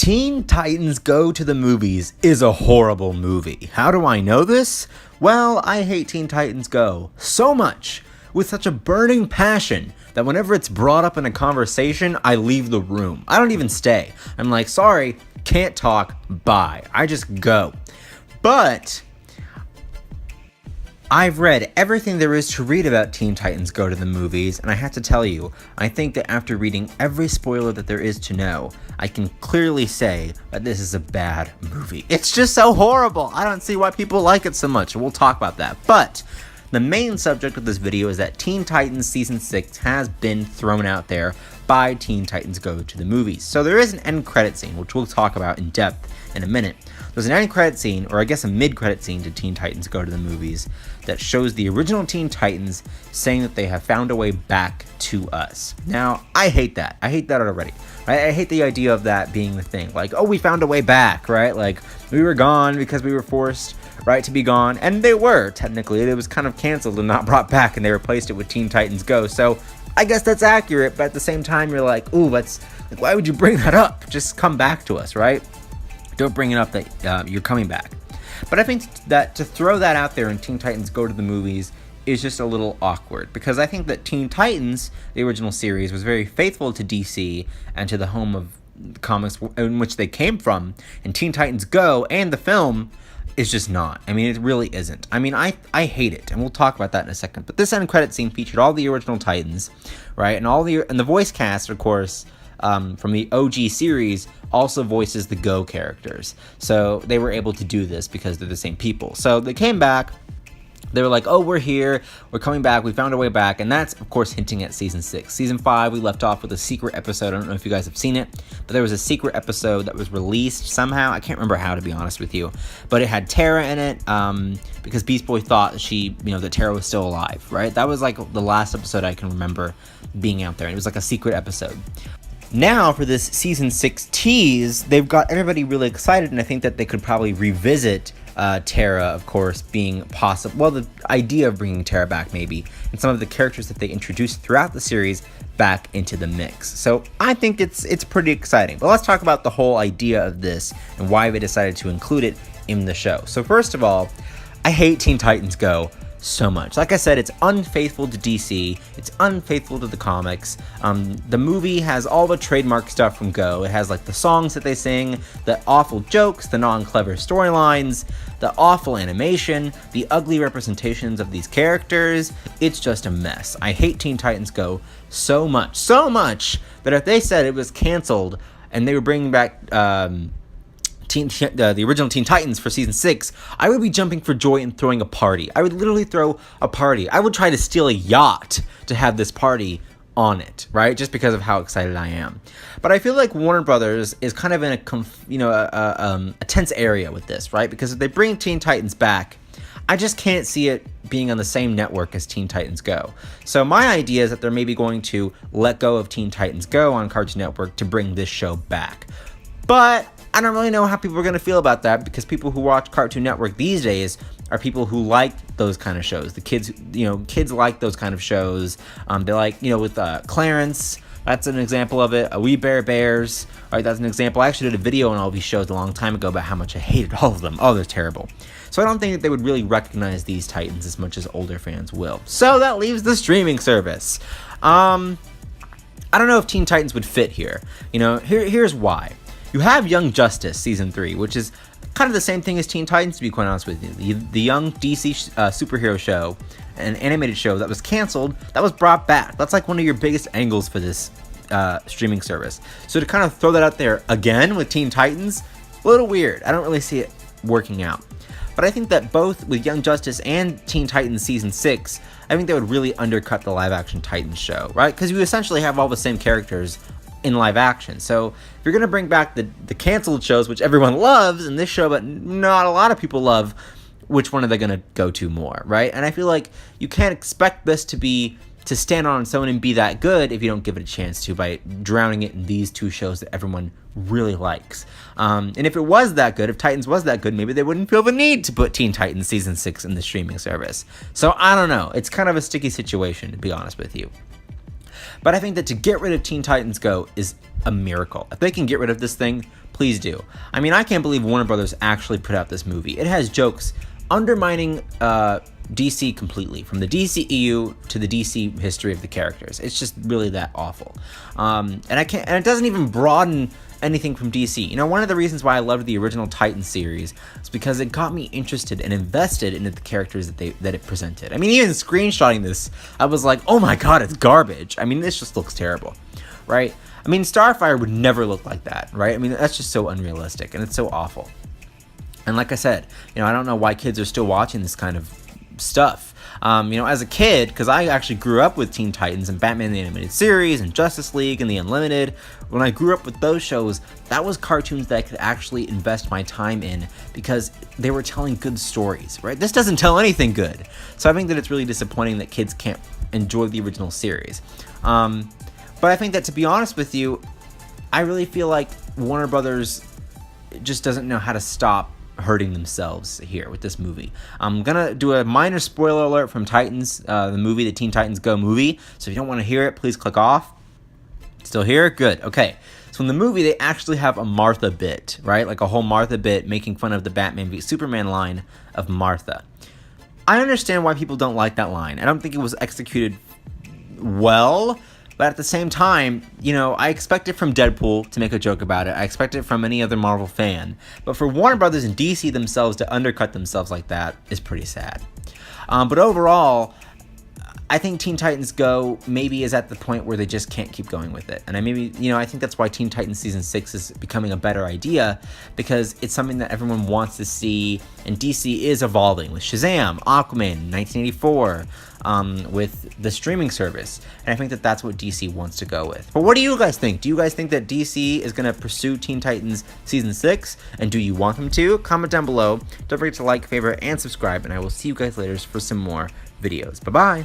Teen Titans Go to the Movies is a horrible movie. How do I know this? Well, I hate Teen Titans Go so much, with such a burning passion, that whenever it's brought up in a conversation, I leave the room. I don't even stay. I'm like, sorry, can't talk, bye. I just go. But I've read everything there is to read about Teen Titans Go to the Movies, and I have to tell you, I think that after reading every spoiler that there is to know, I can clearly say that this is a bad movie. It's just so horrible. I don't see why people like it so much, and we'll talk about that. But the main subject of this video is that Teen Titans Season 6 has been thrown out there by Teen Titans Go to the Movies. So there is an end credit scene, which we'll talk about in depth in a minute. There's an end credit scene, or I guess a mid credit scene to Teen Titans Go to the Movies, that shows the original Teen Titans saying that they have found a way back to us. Now, I hate that. I hate that already. Right? I hate the idea of that being the thing. Like, oh, we found a way back, right? Like, we were gone because we were forced, right, to be gone. And they were, technically. It was kind of canceled and not brought back, and they replaced it with Teen Titans Go. So, I guess that's accurate, but at the same time, you're like, ooh, like, why would you bring that up? Just come back to us, right? Don't bring it up that you're coming back. But I think that to throw that out there in Teen Titans Go to the Movies is just a little awkward, because I think that Teen Titans, the original series, was very faithful to DC and to the home of comics in which they came from, and Teen Titans Go and the film is just not. I mean, it really isn't. I mean, I hate it, and we'll talk about that in a second. But this end credit scene featured all the original Titans, right, and the voice cast, of course, from the OG series also voices the Go characters. So they were able to do this because they're the same people. So they came back. They were like, oh, we're here. We're coming back. We found our way back. And that's, of course, hinting at Season 6. Season 5, we left off with a secret episode. I don't know if you guys have seen it, but there was a secret episode that was released somehow. I can't remember how, to be honest with you. But it had Tara in it because Beast Boy thought that Tara was still alive, right? That was like the last episode I can remember being out there. It was like a secret episode. Now, for this Season 6 tease, they've got everybody really excited, and I think that they could probably revisit Tara, of course, being possible. Well, the idea of bringing Tara back, maybe, and some of the characters that they introduced throughout the series back into the mix. So I think it's pretty exciting. But let's talk about the whole idea of this and why they decided to include it in the show. So first of all, I hate Teen Titans Go so much. Like I said, it's unfaithful to DC. It's unfaithful to the comics. The movie has all the trademark stuff from Go. It has like the songs that they sing, the awful jokes, the non-clever storylines, the awful animation, the ugly representations of these characters. It's just a mess. I hate Teen Titans Go so much that if they said it was canceled and they were bringing back the original Teen Titans for Season 6, I would be jumping for joy and throwing a party. I would literally throw a party. I would try to steal a yacht to have this party on it, right? Just because of how excited I am. But I feel like Warner Brothers is kind of in a tense area with this, right? Because if they bring Teen Titans back, I just can't see it being on the same network as Teen Titans Go. So my idea is that they're maybe going to let go of Teen Titans Go on Cartoon Network to bring this show back. But I don't really know how people are going to feel about that, because people who watch Cartoon Network these days are people who like those kind of shows. The kids like those kind of shows. They like, with Clarence, that's an example of it. We Bare Bears, right? That's an example. I actually did a video on all these shows a long time ago about how much I hated all of them. Oh, they're terrible. So I don't think that they would really recognize these Titans as much as older fans will. So that leaves the streaming service. I don't know if Teen Titans would fit here. Here's why. You have Young Justice Season 3, which is kind of the same thing as Teen Titans, to be quite honest with you. The young DC superhero show, an animated show that was canceled, that was brought back. That's like one of your biggest angles for this streaming service. So to kind of throw that out there again with Teen Titans, a little weird. I don't really see it working out. But I think that both with Young Justice and Teen Titans Season 6, I think that would really undercut the live-action Titans show, right? Because you essentially have all the same characters in live action. So if you're going to bring back the canceled shows, which everyone loves in this show, but not a lot of people love, which one are they going to go to more, right? And I feel like you can't expect this to stand on its own and be that good if you don't give it a chance to, by drowning it in these two shows that everyone really likes. And if it was that good, if Titans was that good, maybe they wouldn't feel the need to put Teen Titans Season 6 in the streaming service. So I don't know. It's kind of a sticky situation, to be honest with you. But I think that to get rid of Teen Titans Go is a miracle. If they can get rid of this thing, please please do. I mean, I can't believe Warner Brothers actually put out this movie. It has jokes undermining DC completely, from the DCEU to the DC history of the characters. It's just really that awful. And it doesn't even broaden anything from DC. You know, one of the reasons why I loved the original Titans series is because it got me interested and invested into the characters that it presented. I mean, even screenshotting this, I was like, oh my god, it's garbage. I mean, this just looks terrible, right? I mean, Starfire would never look like that, right? I mean, that's just so unrealistic, and it's so awful. And like I said, you know, I don't know why kids are still watching this kind of stuff. You know, as a kid, because I actually grew up with Teen Titans and Batman the Animated Series and Justice League and The Unlimited. When I grew up with those shows, that was cartoons that I could actually invest my time in because they were telling good stories, right? This doesn't tell anything good. So I think that it's really disappointing that kids can't enjoy the original series. But I think that, to be honest with you, I really feel like Warner Brothers just doesn't know how to stop hurting themselves here with this movie. I'm gonna do a minor spoiler alert from Titans, the movie, the Teen Titans Go movie. So if you don't want to hear it, please click off. Still here? Good. Okay. So in the movie, they actually have a Martha bit, right? Like a whole Martha bit making fun of the Batman v Superman line of Martha. I understand why people don't like that line. I don't think it was executed well. But at the same time, you know, I expect it from Deadpool to make a joke about it. I expect it from any other Marvel fan. But for Warner Brothers and DC themselves to undercut themselves like that is pretty sad. But overall, I think Teen Titans Go maybe is at the point where they just can't keep going with it. And I think that's why Teen Titans Season 6 is becoming a better idea, because it's something that everyone wants to see, and DC is evolving with Shazam, Aquaman, 1984, with the streaming service. And I think that that's what DC wants to go with. But what do you guys think? Do you guys think that DC is going to pursue Teen Titans Season 6? And do you want them to? Comment down below. Don't forget to like, favorite, and subscribe. And I will see you guys later for some more videos. Bye-bye.